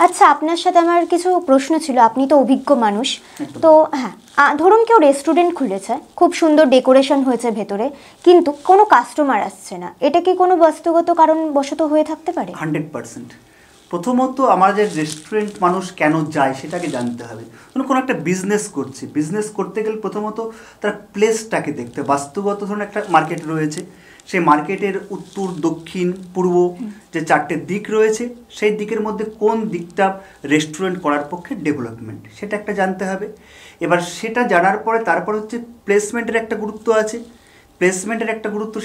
আচ্ছা, আপনার সাথে আমার কিছু প্রশ্ন ছিল, আপনি তো অভিজ্ঞ মানুষ। তো হ্যাঁ, ধরুন কেউ রেস্টুরেন্ট খুলেছে, খুব সুন্দর ডেকোরেশন হয়েছে ভেতরে, কিন্তু কোনো কাস্টমার আসছে না, এটা কি কোনো বাস্তুগত কারণবশত হয়ে থাকতে পারে? 100%। প্রথমত আমাদের রেস্টুরেন্ট মানুষ কেন যায় সেটাকে জানতে হবে। কোনো একটা বিজনেস করতে গেলে প্রথমত তার প্লেসটাকে দেখতে হবে। বাস্তুগত ধরুন একটা মার্কেট রয়েছে, সেই মার্কেটের উত্তর, দক্ষিণ, পূর্ব যে 4টে দিক রয়েছে, সেই দিকের মধ্যে কোন দিকটা রেস্টুরেন্ট করার পক্ষে ডেভেলপমেন্ট, সেটা একটা জানতে হবে। এবার সেটা জানার পরে তারপর হচ্ছে প্লেসমেন্টের একটা গুরুত্ব আছে,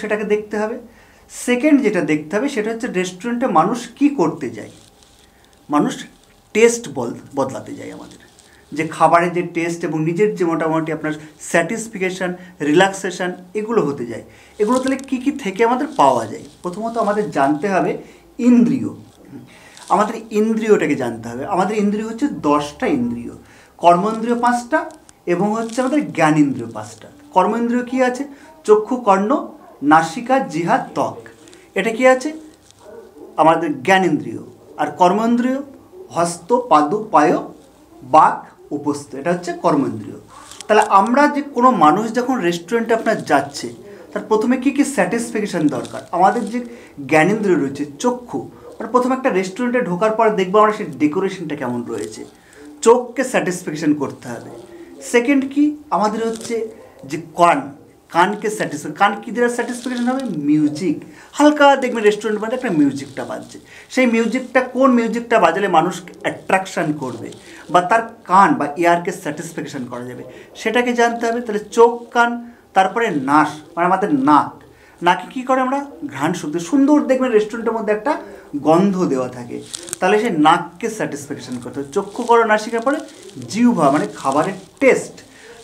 সেটাকে দেখতে হবে। সেকেন্ড যেটা দেখতে হবে সেটা হচ্ছে রেস্টুরেন্টে মানুষ কি করতে যায়। মানুষ টেস্ট বদলাতে যায় আমাদের, যে খাবারের যে টেস্ট এবং নিজের যে মোটামুটি আপনার স্যাটিসফিকেশান, রিল্যাক্সেশন, এগুলো হতে যায়। এগুলো তাহলে কী কী থেকে আমাদের পাওয়া যায়? প্রথমত আমাদের জানতে হবে ইন্দ্রিয়। আমাদের ইন্দ্রিয়টাকে জানতে হবে। আমাদের ইন্দ্রিয় হচ্ছে 10টা ইন্দ্রিয়। কর্মেন্দ্রিয় 5টা এবং হচ্ছে আমাদের জ্ঞানেন্দ্রিয় 5টা। কর্মেন্দ্রিয় কী আছে? চক্ষু, কর্ণ, নাসিকা, জিহ্বা, ত্বক। এটা কি আছে? আমাদের জ্ঞানেন্দ্রিয়। আর কর্মেন্দ্রিয় হস্ত, পাদু, পায়, বাক, উপস্থ, এটা হচ্ছে কর্মেন্দ্রিয়। তাহলে আমরা যে কোনো মানুষ যখন রেস্টুরেন্টে আপনার যাচ্ছে, তার প্রথমে কী কী স্যাটিসফ্যাকশান দরকার? আমাদের যে জ্ঞানেন্দ্রিয় রয়েছে, চক্ষু, মানে প্রথমে একটা রেস্টুরেন্টে ঢোকার পর দেখবো আমরা সেই ডেকোরেশনটা কেমন রয়েছে, চোখকে স্যাটিসফ্যাকশান করতে হবে। সেকেন্ড কি? আমাদের হচ্ছে যে কানকে স্যাটিসফাই, কান কী দিয়ে স্যাটিসফ্যাকশন হবে? মিউজিক। হালকা দেখবেন রেস্টুরেন্ট মধ্যে একটা মিউজিকটা বাজছে, সেই মিউজিকটা কোন মিউজিকটা বাজালে মানুষকে অ্যাট্রাকশান করবে বা তার কান বা ইয়ারকে স্যাটিসফ্যাকশান করা যাবে, সেটাকে জানতে হবে। তাহলে চোখ, কান, তারপরে নাস, মানে আমাদের নাকে কী করে? আমরা ঘ্রাণ শক্তি, সুন্দর দেখবেন রেস্টুরেন্টের মধ্যে একটা গন্ধ দেওয়া থাকে, তাহলে সেই নাককে স্যাটিসফ্যাকশান করতে হবে। চক্ষু, করো, নাসিকার পরে জিহ্বা, মানে খাবারের টেস্ট।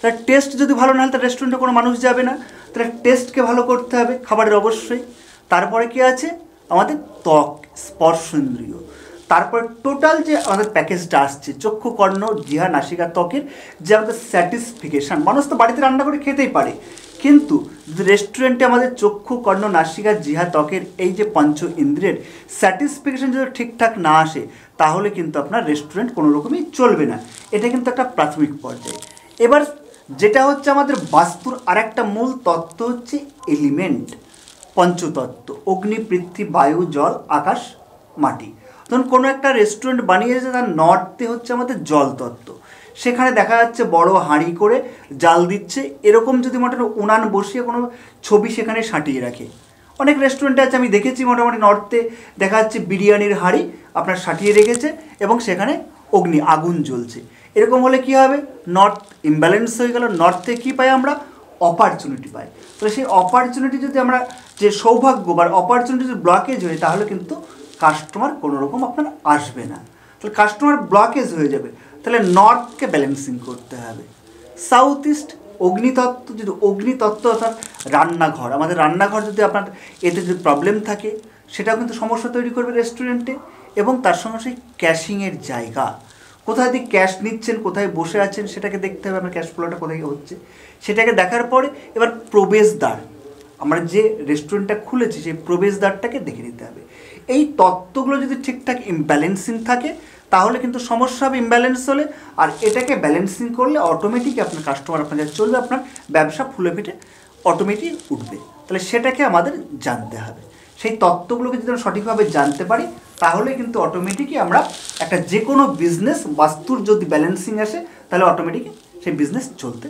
তার টেস্ট যদি ভালো না হয় তার রেস্টুরেন্টে কোনো মানুষ যাবে না। তাহলে টেস্টকে ভালো করতে হবে খাবারের অবশ্যই। তারপরে কি আছে? আমাদের ত্বক, স্পর্শেন্দ্রিয়। তারপরে টোটাল যে আমাদের প্যাকেজটা আসছে, চক্ষু, কর্ণ, জিহ্বা, নাসিকা, ত্বকের যে আমাদের স্যাটিসফিকেশান। মানুষ তো বাড়িতে রান্না করে খেতেই পারে, কিন্তু রেস্টুরেন্টে আমাদের চক্ষু, কর্ণ, নাসিকা, জিহ্বা, ত্বকের এই যে পঞ্চ ইন্দ্রিয়ের স্যাটিসফিকেশান যদি ঠিকঠাক না আসে, তাহলে কিন্তু আপনার রেস্টুরেন্ট কোনো রকমই চলবে না। এটা কিন্তু একটা প্রাথমিক পর্যায়ে। এবার যেটা হচ্ছে আমাদের বাস্তুর আরেকটা মূল তত্ত্ব হচ্ছে এলিমেন্ট, পঞ্চতত্ত্ব, অগ্নি, পৃথিবী, বায়ু, জল, আকাশ, মাটি। ধরুন কোনো একটা রেস্টুরেন্ট বানিয়েছে, তার নর্থে হচ্ছে আমাদের জল তত্ত্ব, সেখানে দেখা যাচ্ছে বড় হাঁড়ি করে জাল দিচ্ছে, এরকম যদি মোটামুটি উনান বসিয়ে কোনো ছবি সেখানে সাঁটিয়ে রাখে। অনেক রেস্টুরেন্টে আছে, আমি দেখেছি মোটামুটি নর্থে দেখা যাচ্ছে বিরিয়ানির হাঁড়ি আপনার সাঁটিয়ে রেখেছে এবং সেখানে আগুন জ্বলছে। এরকম হলে কী হবে? নর্থ ইমব্যালেন্স হয়ে গেল। নর্থে কী পাই আমরা? অপরচুনিটি পাই। তাহলে সেই অপরচুনিটি যদি আমরা, যে সৌভাগ্য বা অপরচুনিটি যদি ব্লকেজ হয়, তাহলে কিন্তু কাস্টমার কোনো রকম আপনার আসবে না। তাহলে কাস্টমার ব্লকেজ হয়ে যাবে। তাহলে নর্থকে ব্যালেন্সিং করতে হবে। সাউথ ইস্ট অগ্নিতত্ত্ব, যদি অগ্নিতত্ত্ব অর্থাৎ রান্নাঘর, আমাদের রান্নাঘর যদি আপনার এতে যদি প্রবলেম থাকে, সেটাও কিন্তু সমস্যা তৈরি করবে রেস্টুরেন্টে। এবং তার সঙ্গে সেই ক্যাশিংয়ের জায়গা, কোথায় দিয়ে ক্যাশ নিচ্ছেন, কোথায় বসে আছেন, সেটাকে দেখতে হবে। আপনার ক্যাশ ফ্লোটা কোথায় হচ্ছে সেটাকে দেখার পরে এবার প্রবেশদ্বার, আমরা যে রেস্টুরেন্টটা খুলেছি সেই প্রবেশদ্বারটাকে দেখে নিতে হবে। এই তত্ত্বগুলো যদি ঠিকঠাক ইমব্যালেন্সিং থাকে, তাহলে কিন্তু সমস্যা হবে ইমব্যালেন্স হলে। আর এটাকে ব্যালেন্সিং করলে অটোমেটিক আপনার কাস্টমার আপনার কাছে চলবে, আপনার ব্যবসা ফুলে ফেটে অটোমেটিক উঠবে। তাহলে সেটাকে আমাদের জানতে হবে। সেই তত্ত্বগুলোকে যদি আমরা সঠিকভাবে জানতে পারি, তাহলে কিন্তু অটোমেটিকই আমরা একটা যে কোনো বিজনেস বাস্তুর যদি ব্যালেন্সিং আসে, তাহলে অটোমেটিকই সেই বিজনেস চলতে